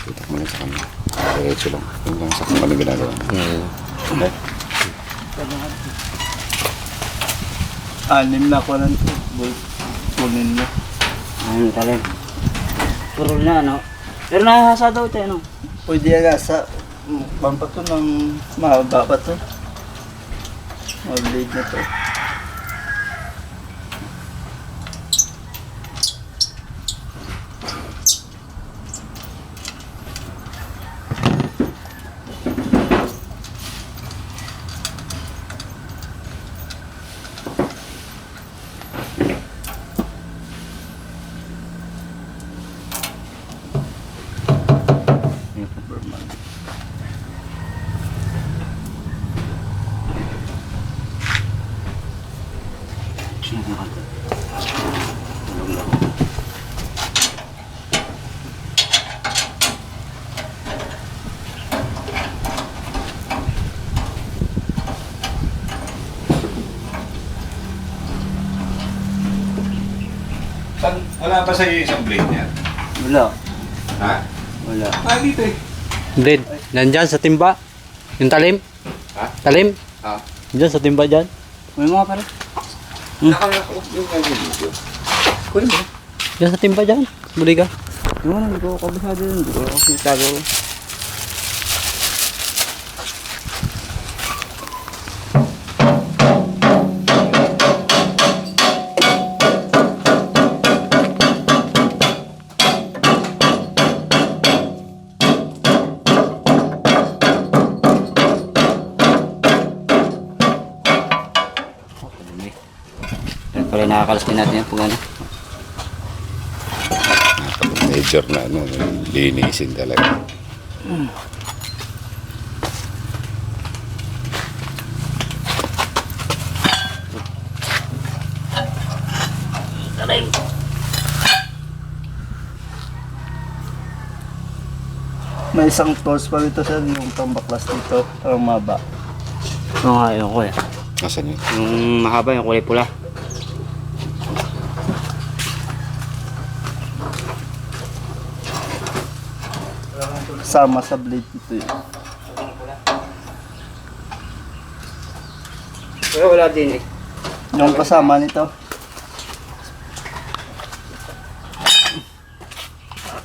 Tutak mo lang sa kanya. Diretso lang. Yung lang sa kanya ginagawa. Okay. Anim na ko lang ito. Kunin mo. Ayun, talim. Puro na, ano? Pero nakahasa daw ito, ano? Pwede yan sa pampato ng mahaba pa to. Mablade na to. Wala ba sa'yo isang blade niya? Wala. Ha? Wala. Ah, dito eh. Blade. Nandyan sa timba. Yung talim. Ha? Talim. Ha? Diyan sa timba dyan. May mga pare. Nakaka-off yung kanyang video. Kunin mo. Diyan sa timba dyan. Buliga. Yung hindi ko kabisado yun. Hindi ko sinitago. Yan pala nakakalas din natin yan pag ano. Major na ano, linisin talaga. May isang tools pa dito sa yung tambaklas dito. Parang maba. Oo nga, yun ko eh. Nasaan yun? Yung mahaba, yung kulay pula. Sama sa blade dito yun. Pero wala din eh. Yung kasama nito.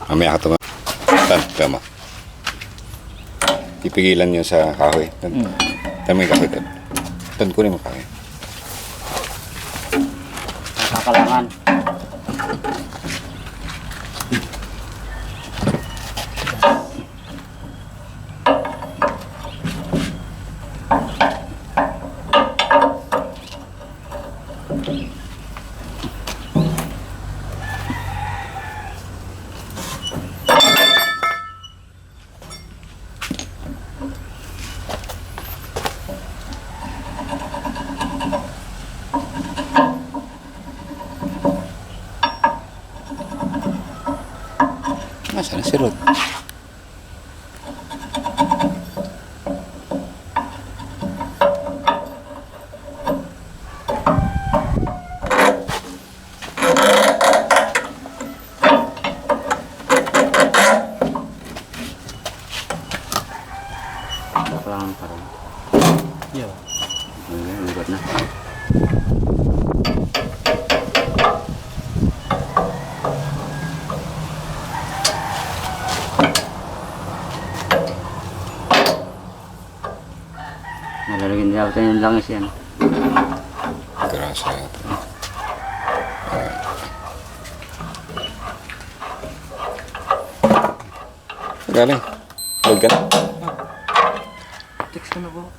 Mamaya ka tuma. Tan, tama. Ipigilan nyo sa kahoy. Tan, may kahoy. Tan, kunin mo kahoy. Kakalangan. Nasaan si Rod? Kakalangan pa rin. Yeah. Ayun, ugat na. Nalalagyan din ako yung langis yan. Grasa yata. Galing. Huwag ka na. Text ko na po.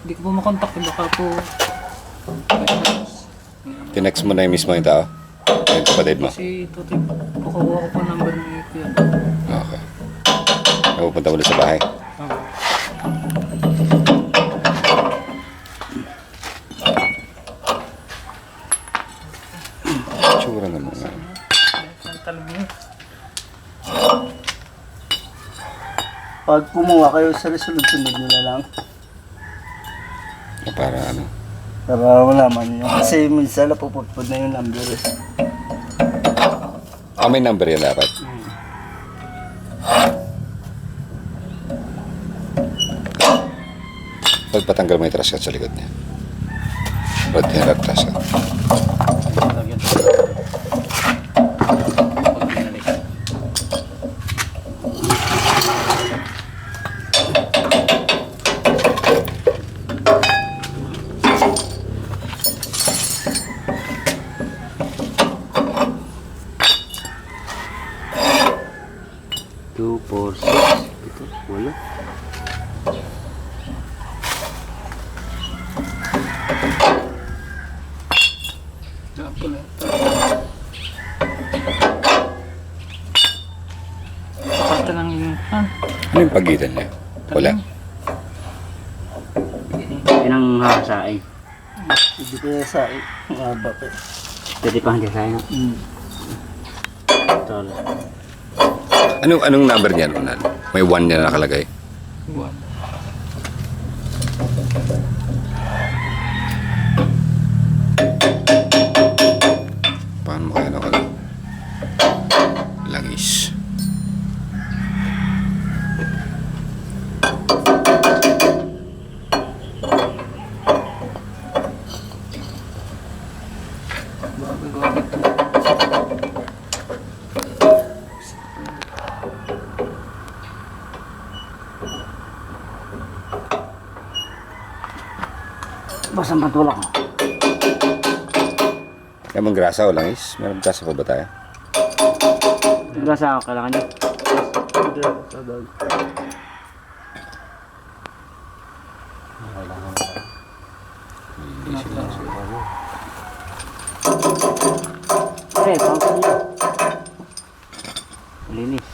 Hindi ko po makontak. Baka po. Tinext mo na yung mismo yung tao? Yung kapatid mo? Si Tutoy. Kukuha ko po number ni Kuya. Okay. Napupunta ulit sa bahay. Tsura naman nga. Pag kumuha kayo sa sunod-sunod nyo na lang. Para ano? Para malaman nyo. Kasi minsan napuputpud na yung number. Ah, may number yan dapat. Pagpatanggal mo yung truskat sa likod niya. Rod niya na truskat. Lagyan ko. Pag pinalik. Two, four, six. Ito, wala. Parte lang yung Ano yung pagitan niya? Wala. Yan ang hasain. Hindi ko sa haba pa. Pwede pa hindi hasain. Tol. Anong number niya Ronald? May 1 niya na nakalagay. Paano mo kaya nakalagay? Langis. Basang patulak mo. Kaya mong grasa o langis? Meron grasa pa ba tayo? Gasa ako, kailangan nyo. Eh, pangkal nyo. Linis.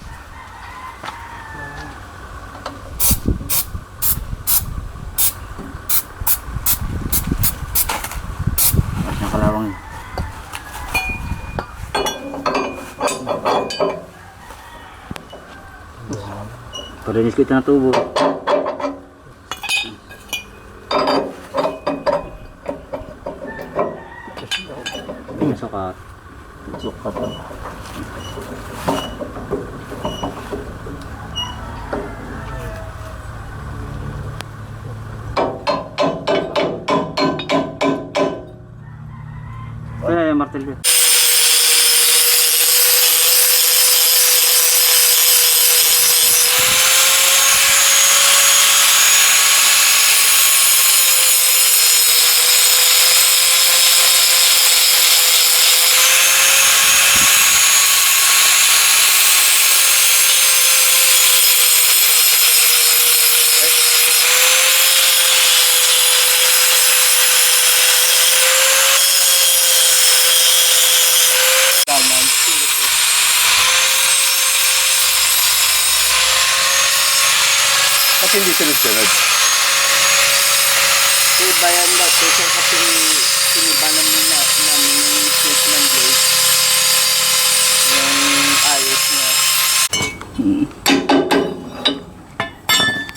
Mas na kalawang yun. Parinis ko ito na tubo. Sukat. Sukat. Kaya yung martel ko. Kasi hindi sunod-sunod. Bayan daw, kasi kasi sinibanan mo na namin yung shape ng blade. Yung ayos niya.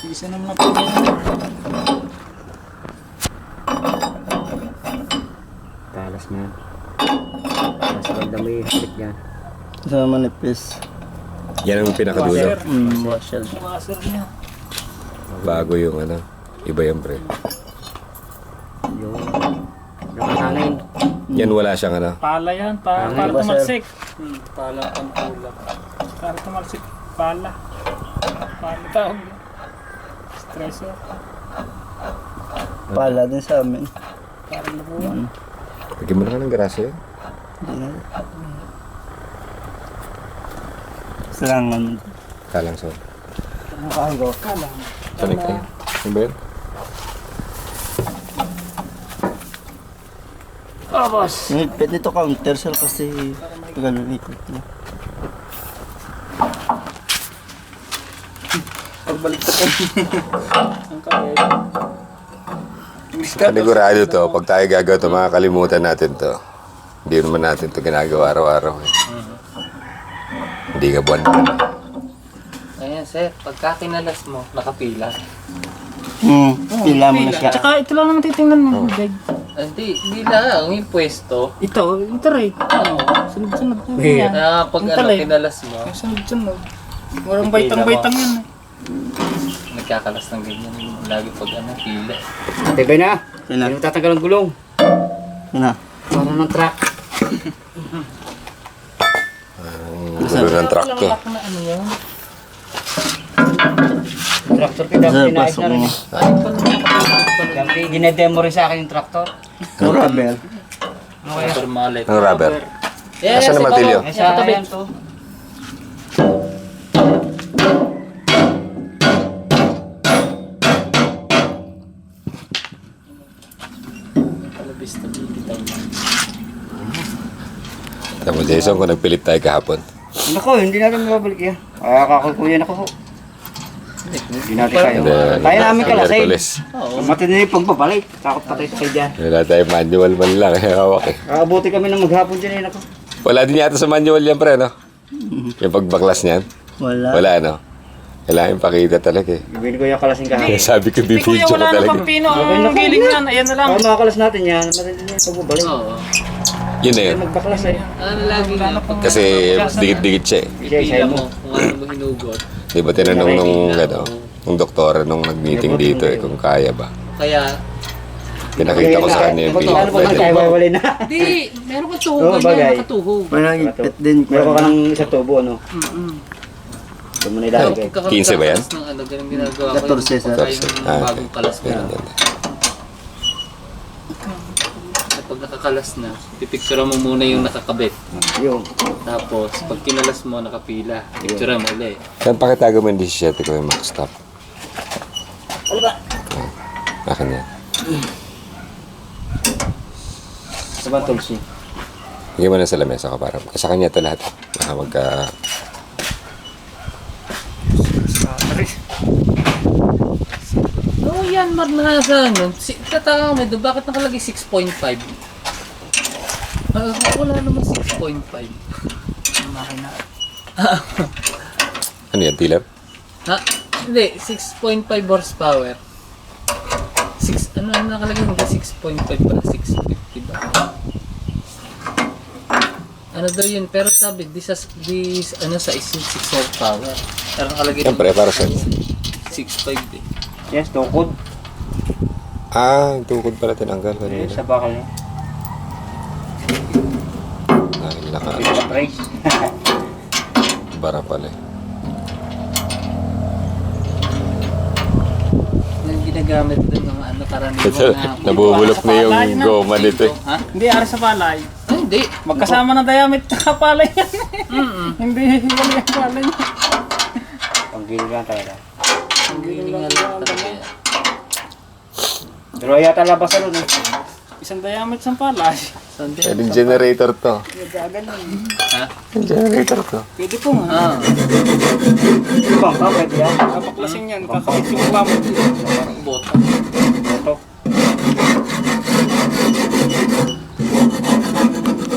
isa naman na pagkain. Talas na yan. Nasa banda mo yung halik niya. Isa naman nipis. Yan ang pinakadulo. Washer. Washer niya. Bago yung iba yung pre. Yung nakahangin. Yan wala siyang Pala yan, para Ano ba, tumalsik. Pala ang tulak. Para tumalsik, pala. Pala tawag. Stressor. Pala din sa amin. Para nabuwan. Lagyan mo na ka ng grasa yun. Hindi na. Silangan. Kalang sa. Nakahigo. Sanik tayo. Ano ba yun? Oh, boss. Higpit nito counter sir kasi ganun ikot niya. Pagbalik ko po. Ang kamay. Panigurado to. Pag tayo gagawa to, makakalimutan natin to. Hindi naman natin to ginagawa araw-araw. Hindi ka buwan. Ayan, sir. Pagka kinalas mo, nakapila. Pila mo na siya. Tsaka ito lang naman titingnan mo. Deg. Hindi lang. Yung pwesto. Ito, right. Sunod-sunod. Yeah. Yan. Na pag Yung talay. kinalas mo, Sunod-sunod. Walang baitang-baitang yan. nagkakalas ng ganyan. Lagi pag pila. Matibay na. Yan na. Hindi mo tatanggal ang gulong. Yan na. Para ng truck. Gulo ng truck to. Tractor ko dapat Sir, pinais pasok na rin mo. eh. Dati dinedemo rin sa akin yung tractor. Yung rubber. Super mallet. Ang rubber. Yeah, Asan ang martilyo? Eh, sa ayan to. Tama Jason, kung nagpilit tayo kahapon. Nako, hindi natin mabalik yan. Kakukuyan ako po. Hindi natin kaya. Hindi, Kaya namin kalasay. Hercules. Matindi yung pagbabalik. Takot patay sa kayo dyan. Wala tayo manual man lang. Hawak eh. Kakabuti kami ng maghapon dyan eh. Nako. Wala din yata sa manual yan, pre, no? Yung pagbaklas niyan. Wala. Wala, no? Kailangan pakita talaga eh. Bibili ko yung kalasing kahapon. Kaya sabi ko, Hindi kuya, bibidyo ko wala na talaga. pang pino. Okay na Ang feeling yan, ayan na lang. Para makakalas natin yan. Matindi na yung pagbabalik. Oo. Yun na yun. Magbaklas eh. Ano lagi nga pag Kasi dikit-dikit siya eh. Siya, pila siya mo mo. kung ano mo hinugot. Di ba tinanong nung doktora nung nag-meeting dito eh kung kaya ba. Kaya, Pinakita ko sa kanya yung Pag pila. ano pa man tayo, wala na. di, meron kang Oo, tuhog bagay. ganyan, nakatuhog. May nagipit din. Meron ka ng isang tubo, ano? Ito mo na ilalagay. 15 ba yan? Ng ano, ganun ginagawa ko. 14, sir. Kaya 14. yung Ah, bagong kalas ko. Ganun, ganun. Pag nakakalas na, pipicture mo muna yung nakakabit. Yung. Tapos, pag kinalas mo, nakapila. Picture mo ulit. Saan pakitago mo yung 17 ko yung max stop? Ano ba? Akin yan. Sa ba, Tulsi? Bigyan mo na sa lamesa ko para sa kanya ito lahat. Baka magka... Oo, yan, marnasa. Tataka mo doon, bakit nakalagay 6.5? Wala naman 6.5. Ano yan, tiller? Ha? Hindi, 6.5 horsepower. Ano nakalagay? Hindi 6.5 pala, 650 ba? Ano daw yun? Pero sabi, this ano sa 6 horsepower. Pero nakalagay Siyempre, para sa... 6.5 eh. Yes, tukod. Ah, yung tukod pala tinanggal. Eh, sa bakal niya. Dahil naka... Price. Bara pala eh. Yung ginagamit doon ng ano karaniwan Ito, na... nabubulok na yung goma nito eh. Ha? Hindi, ari sa palay. Ay, hindi. Magkasama ng diameter sa palay yan. Hindi, hiwala yung palay niya. Panggilid lang talaga. Ang hiningal lang talaga yan. Pero yata labasan nun eh. Isang diameter sa palay. Sunday. Pwedeng generator to. Ha? Yung generator to. Pwede po nga. Ah. Ibang ka, pwede yan. Kapaklasin yan, kakabit yung pump. Parang bota.